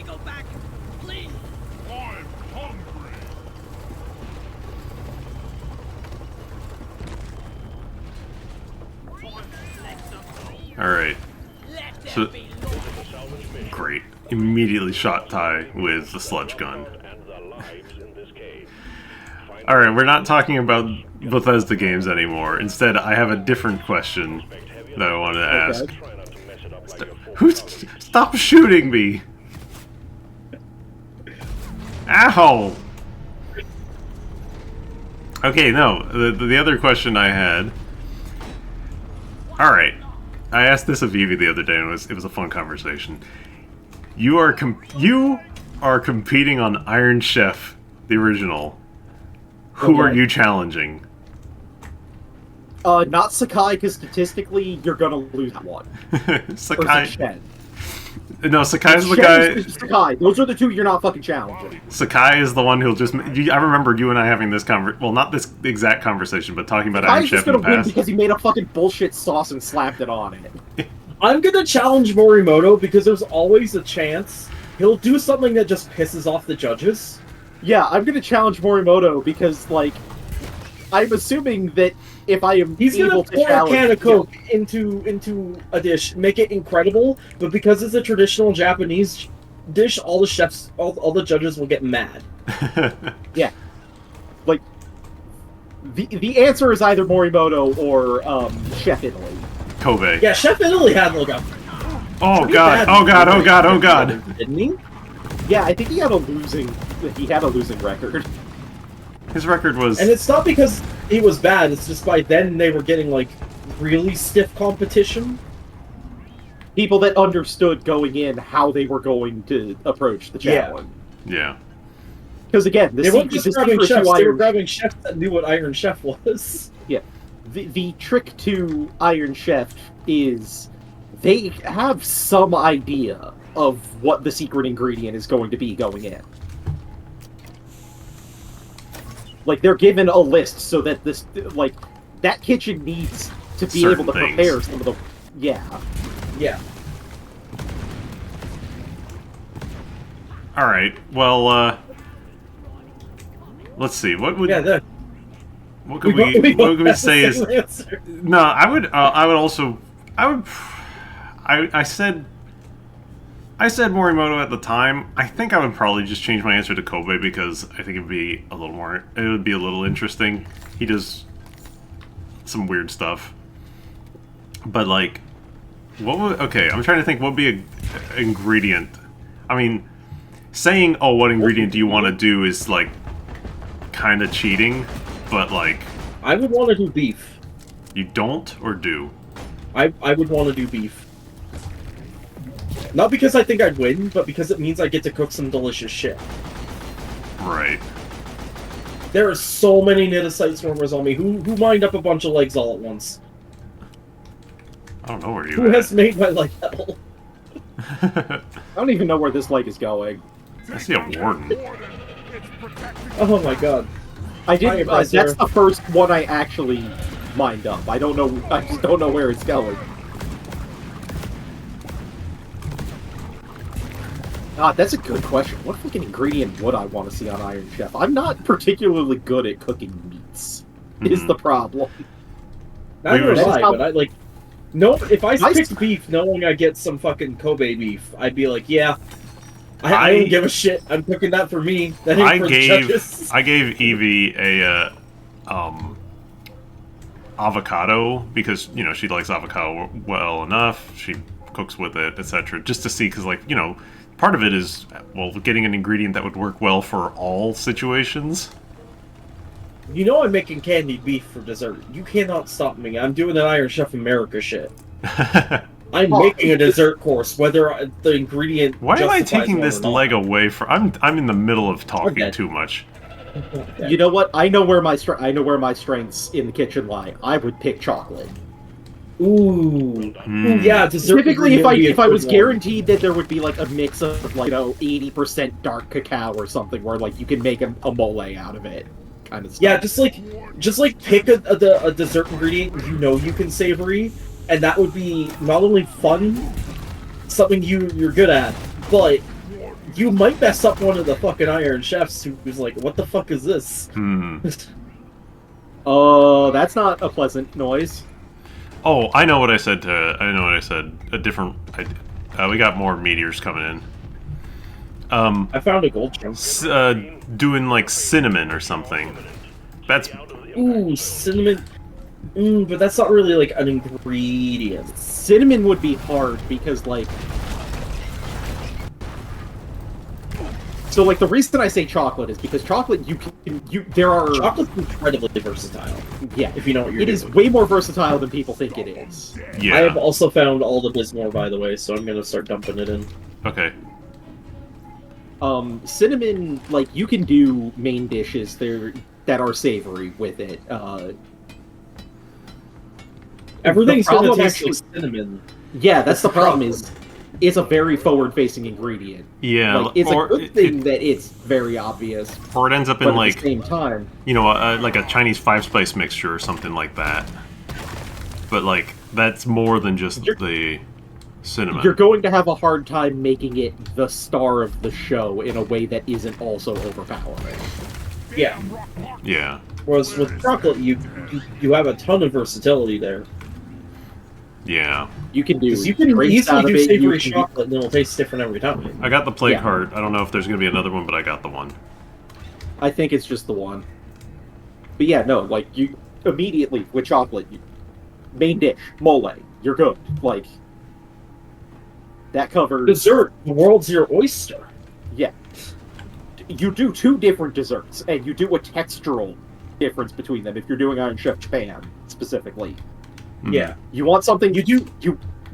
go back, please. I'm hungry. Alright. So, great. Immediately shot Ty with the sludge gun. Alright, we're not talking about Bethesda games anymore. Instead, I have a different question that I wanted to ask. Stop shooting me! Ow! Okay, no. The other question I had... Alright. I asked this of Evie the other day, and it was a fun conversation. You are competing on Iron Chef, the original. Who are you challenging? Not Sakai, because statistically, you're gonna lose one. Sakai. No, Sakai's the guy. Sakai. Those are the two you're not fucking challenging. Sakai is the one who'll just. I remember you and I having this well, not this exact conversation, but talking about Iron Chef in the past. Sakai's just gonna win because he made a fucking bullshit sauce and slapped it on it. I'm gonna challenge Morimoto because there's always a chance he'll do something that just pisses off the judges. Yeah, I'm gonna challenge Morimoto because, like, I'm assuming that if I am able to pour a can of Coke into a dish, make it incredible, but because it's a traditional Japanese dish, all the chefs, all the judges will get mad. Yeah. Like, the answer is either Morimoto or Chef Italy. Kobe. Yeah, Chef Italy had like a... Oh god, oh god, oh god, oh god. Didn't he? Yeah, I think he had a losing record. His record was... And it's not because he was bad, it's just by then they were getting, like, really stiff competition. People that understood going in how they were going to approach the challenge. Yeah. Because again, they weren't just grabbing chefs, they were grabbing chefs that knew what Iron Chef was. Yeah. The trick to Iron Chef is they have some idea of what the secret ingredient is going to be going in. Like, they're given a list so that this, like, that kitchen needs to be able to prepare some of the... Yeah. Yeah. Alright, well, let's see, what would... Yeah, what could we say is... Answer. No, I would also... I said Morimoto at the time. I think I would probably just change my answer to Kobe because I think it would be a little interesting. He does some weird stuff. But like, okay, I'm trying to think what would be an ingredient. I mean, saying, oh, what ingredient do you want to do is like kind of cheating, but like... I would want to do beef. You don't or do? I would want to do beef. Not because I think I'd win, but because it means I get to cook some delicious shit. Right. There are so many Nidasite swarmers on me. Who mined up a bunch of legs all at once? I don't know where you Who has made my life hell? I don't even know where this lake is going. I see a warden. Oh my god. I did. That's the first one I actually mined up. I don't know. I just don't know where it's going. That's a good question. What fucking ingredient would I want to see on Iron Chef? I'm not particularly good at cooking meats. Is the problem? Neither am I, but I like. No, if I picked beef, knowing I get some fucking Kobe beef, I'd be like, yeah. I don't give a shit. I'm cooking that for me. That ain't for the judges. I gave Evie a avocado because she likes avocado well enough. She cooks with it, etc. Just to see, because part of it is, well, getting an ingredient that would work well for all situations. I'm making candied beef for dessert. You cannot stop me. I'm doing that Iron Chef America shit. I'm making a dessert course, whether the ingredient. Why am I taking this leg away from? I'm in the middle of talking too much. You know what? I know where my strengths in the kitchen lie. I would pick chocolate. Ooh, yeah. Specifically, if I was guaranteed that there would be like a mix of 80% dark cacao or something, where like you can make a mole out of it, kind of stuff. Yeah, just like pick a dessert ingredient you can savory, and that would be not only fun, something you're good at, but you might mess up one of the fucking Iron Chefs who's like, what the fuck is this? That's not a pleasant noise. Oh, I know what I said A different... we got more meteors coming in. I found a gold chunk. Doing, like, cinnamon or something. That's... Ooh, cinnamon... but that's not really, like, an ingredient. Cinnamon would be hard, because, like... So, like, the reason I say chocolate is because chocolate, there are... Chocolate's incredibly versatile. Yeah. If you know what you're doing. It is way more versatile than people think it is. Yeah. I have also found all the Bismore, by the way, so I'm gonna start dumping it in. Okay. Cinnamon, like, you can do main dishes there that are savory with it. Everything's gonna taste actually, like cinnamon. Yeah, that's the problem is... It's a very forward-facing ingredient. Yeah, like, it's a good thing that it's very obvious. Or it ends up in, like... at the same time... You know, like a Chinese five-spice mixture or something like that. But, like, that's more than just the cinnamon. You're going to have a hard time making it the star of the show in a way that isn't also overpowering. Yeah. Yeah. Whereas with chocolate, you have a ton of versatility there. Yeah. You can do you can easily do savory chocolate and it'll taste different every time. I got the play card. I don't know if there's going to be another one, but I got the one. I think it's just the one. But yeah, no, like, you immediately, with chocolate, main dish, mole, you're good. Like, that covers... Dessert, the world's your oyster. Yeah. You do two different desserts, and you do a textural difference between them if you're doing Iron Chef Japan, specifically. Yeah. You want something, you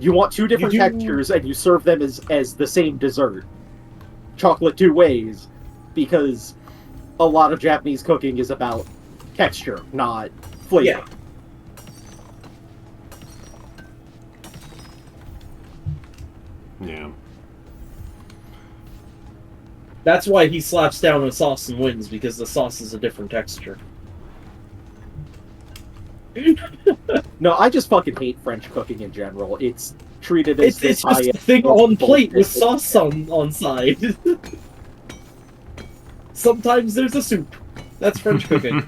want two different textures, and you serve them as the same dessert. Chocolate two ways, because a lot of Japanese cooking is about texture, not flavor. Yeah. Yeah. That's why he slaps down a sauce and wins, because the sauce is a different texture. No, I just fucking hate French cooking in general. It's treated as it's just a thing on plate with sauce on side. Sometimes there's a soup. That's French cooking.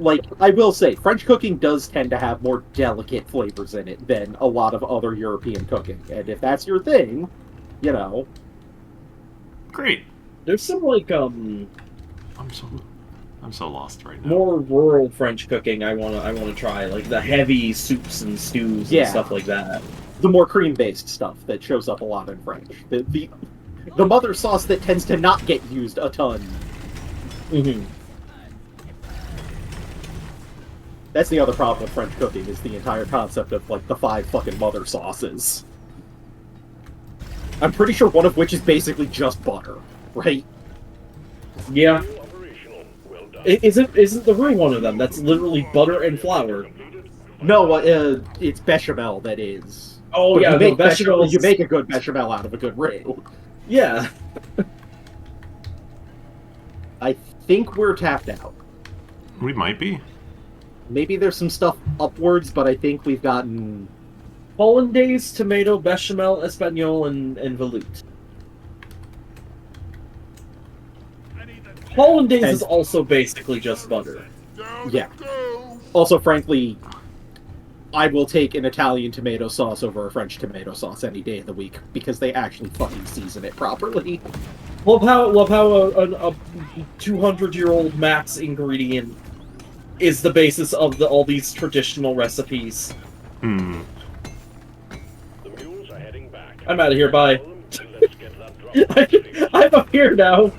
Like, I will say, French cooking does tend to have more delicate flavors in it than a lot of other European cooking. And if that's your thing, you know... Great. There's some, like, I'm so lost right now. more rural French cooking I wanna try, like the heavy soups and stews and stuff like that. The more cream-based stuff that shows up a lot in French. The mother sauce that tends to not get used a ton. Mm-hmm. That's the other problem with French cooking, is the entire concept of, like, the 5 fucking mother sauces. I'm pretty sure one of which is basically just butter, right? Yeah. Isn't the roux one of them? That's literally butter and flour. No, it's bechamel that is. Oh, but yeah, you make bechamel. You make a good bechamel out of a good roux. Yeah. I think we're tapped out. We might be. Maybe there's some stuff upwards, but I think we've gotten... Hollandaise, tomato, bechamel, espagnole, and veloute. Hollandaise is also basically just butter. Yeah. Also, frankly, I will take an Italian tomato sauce over a French tomato sauce any day of the week, because they actually fucking season it properly. Love how a 200-year-old max ingredient is the basis of all these traditional recipes. Hmm. I'm out of here, bye. I'm up here now.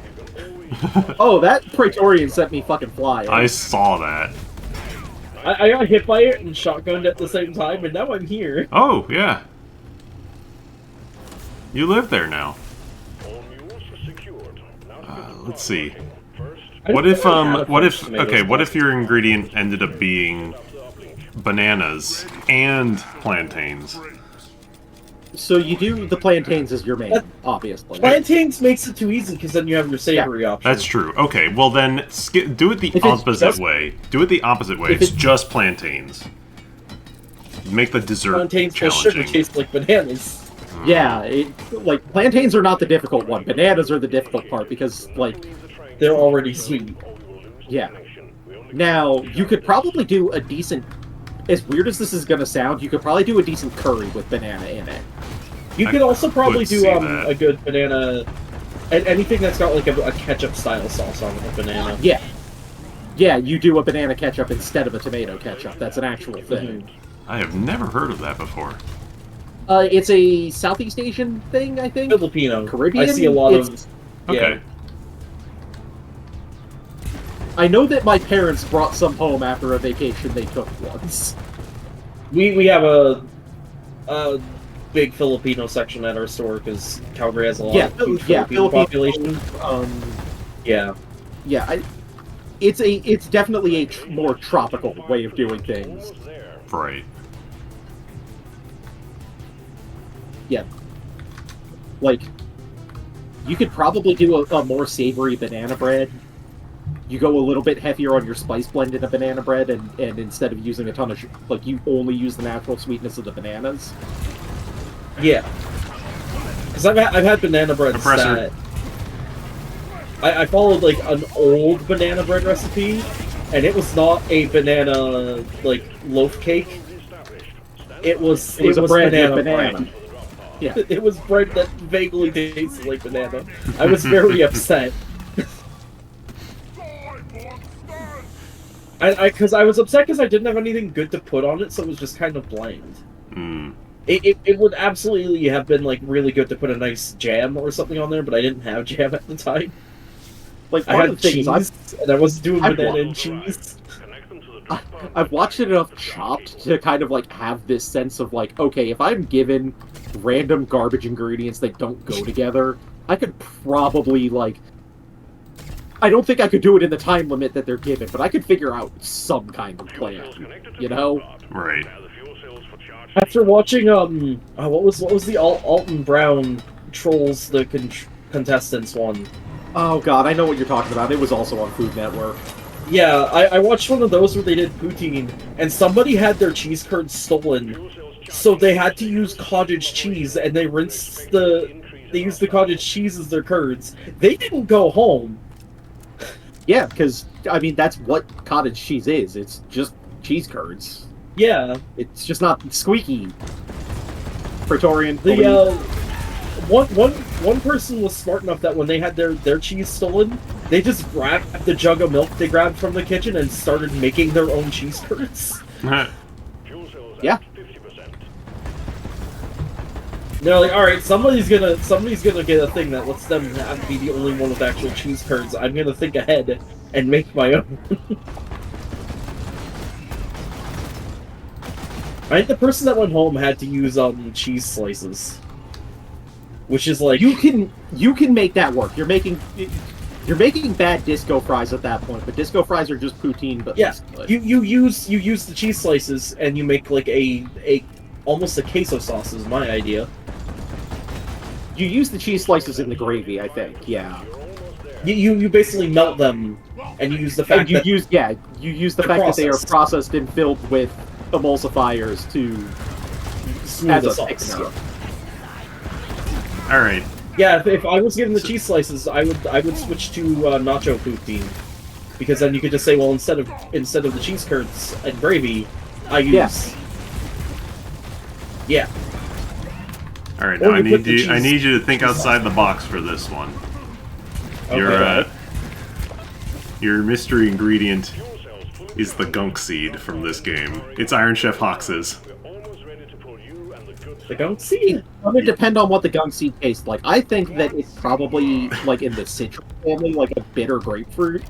Oh, that Praetorian sent me fucking flying. I saw that. I got hit by it and shotgunned at the same time, and now I'm here. Oh, yeah. You live there now. Let's see. What if your ingredient ended up being bananas and plantains? So you do the plantains as your main, obviously. Plantains makes it too easy, because then you have your savory option. That's true. Okay, well then, do it the opposite way. Do it the opposite way. It's just plantains. make the dessert Plantains plus sugar challenging. taste like bananas. Yeah, like plantains are not the difficult one. Bananas are the difficult part because like they're already sweet. Yeah. Now you could probably do a decent. As weird as this is gonna sound, you could probably do a decent curry with banana in it. You could also probably do that. a good banana, and anything that's got like a ketchup style sauce on it, a banana. Yeah. Yeah, you do a banana ketchup instead of a tomato ketchup. That's an actual thing. I have never heard of that before. It's a Southeast Asian thing, I think. Filipino. Caribbean. I see a lot of. Okay. Yeah. I know that my parents brought some home after a vacation they took once. We have a big Filipino section at our store because Calgary has a lot of huge Filipino population. Yeah. Yeah, it's definitely a more tropical way of doing things. Right. Yeah. Like, you could probably do a more savory banana bread. You go a little bit heavier on your spice blend in a banana bread, and instead of using a ton of like, you only use the natural sweetness of the bananas. Yeah. Because I've had banana breads that... I followed, like, an old banana bread recipe, and it was not a banana, like, loaf cake. It was a bread banana with banana. bread. Yeah. It was bread that vaguely tasted like banana. I was very upset. Because I was upset because I didn't have anything good to put on it, so it was just kind of bland. Mm. It would absolutely have been, like, really good to put a nice jam or something on there, but I didn't have jam at the time. Like, I had cheese, and I wasn't doing banana and cheese. I've watched it enough Chopped to kind of, like, have this sense of, like, okay, if I'm given random garbage ingredients that don't go together, I could probably, like... I don't think I could do it in the time limit that they're given, but I could figure out some kind of plan, you know? Right. After watching, what was the Alton Brown Trolls, the contestants one? Oh god, I know what you're talking about. It was also on Food Network. Yeah, I watched one of those where they did poutine, and somebody had their cheese curds stolen, so they had to use cottage cheese, and they used the cottage cheese as their curds. They didn't go home. Yeah, because, I mean, that's what cottage cheese is. It's just cheese curds. Yeah. It's just not squeaky. Praetorian. One person was smart enough that when they had their cheese stolen, they just grabbed the jug of milk they grabbed from the kitchen and started making their own cheese curds. Yeah. They're like, all right, somebody's gonna get a thing that lets them have to be the only one with actual cheese curds. I'm gonna think ahead and make my own. I think the person that went home had to use cheese slices, which is like you can make that work. You're making bad disco fries at that point, but disco fries are just poutine. But yeah, you use the cheese slices and you make like a almost a queso sauce is my idea. You use the cheese slices in the gravy, I think. Yeah. You basically melt them, and you use the fact that you use the fact that they are processed and filled with emulsifiers to smooth the sauce. All right. Yeah, if I was given the cheese slices, I would switch to nacho poutine, because then you could just say, well, instead of the cheese curds and gravy, I use yeah. All right, now I need you to think outside the box for this one. Okay. Your mystery ingredient is the gunk seed from this game. It's Iron Chef Hoxxes. The gunk seed? It would depend on what the gunk seed tastes like. I think that it's probably like in the citrus family, like a bitter grapefruit.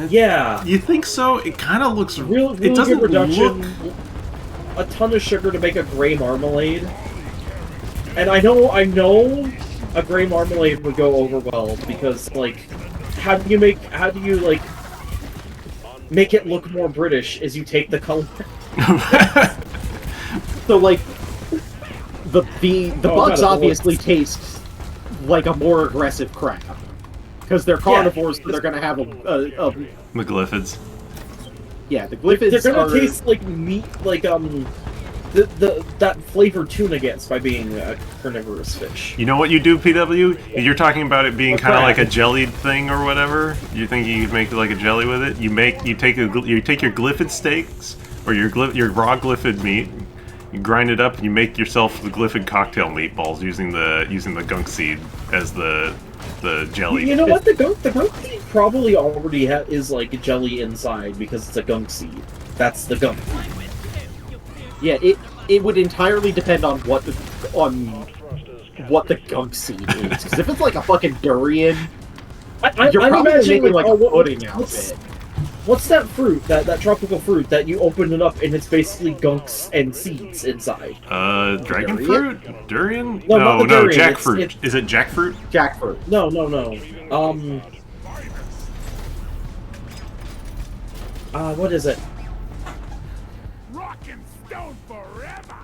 Yeah. You think so? It kind of looks real it doesn't good reduction. look. A ton of sugar to make a gray marmalade. And I know a gray marmalade would go over well because, like, how do you like make it look more British? Is you take the color. So like the bugs obviously taste like a more aggressive crab because they're carnivores, so they're gonna have a McGlyphids. Yeah, the glyphids they're gonna taste like meat, like that flavor tuna gets by being a carnivorous fish. You know what you do, PW? You're talking about it being What's kind of that? like a jellied thing or whatever. You think you could make like a jelly with it? You take your glyphid steaks or your raw glyphid meat, you grind it up, and you make yourself the glyphid cocktail meatballs using the gunk seed as the jelly. You know what? The gunk seed probably already is like a jelly inside because it's a gunk seed. That's the gunk. Yeah, it would entirely depend on what the gunk seed is. Because if it's like a fucking durian, you're probably making like a pudding out of it. What's that fruit? That tropical fruit that you open it up and it's basically gunks and seeds inside? Dragon fruit? Durian? No, not the durian. Jackfruit. Is it jackfruit? Jackfruit. No. What is it? Rock and stone forever.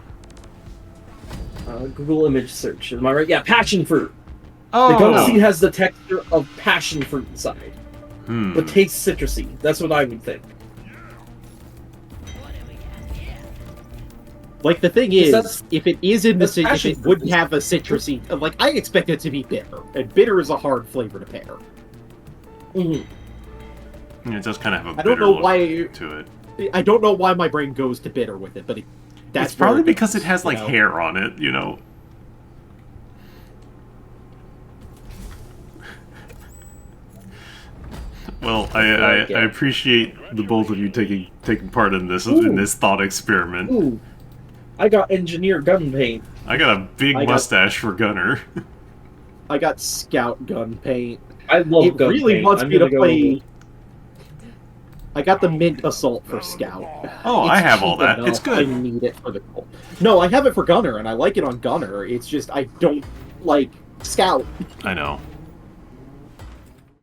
Google image search. Am I right? Yeah, passion fruit. Oh. The gunk seed has the texture of passion fruit inside. Hmm. But tastes citrusy. That's what I would think. Like, the thing is, that's- if it is in the that's if passion it fruit. would have a citrusy, like, I expect it to be bitter, and bitter is a hard flavor to pair. Mm-hmm. It does kind of have a I don't bitter know look why. to it. I don't know why my brain goes to bitter with it, but that's It's probably where because it has you like know. hair on it, you know. Well, I appreciate the both of you taking part in this thought experiment. Ooh, I got engineer gun paint. I got a big mustache for Gunner. I got scout gun paint. I love It gun really paint. wants I'm me to gonna go- play. I got the mint assault for scout. Oh, It's I have all cheap that. enough. It's good. I need it for the Colt. No, I have it for Gunner, and I like it on Gunner. It's just I don't like scout. I know.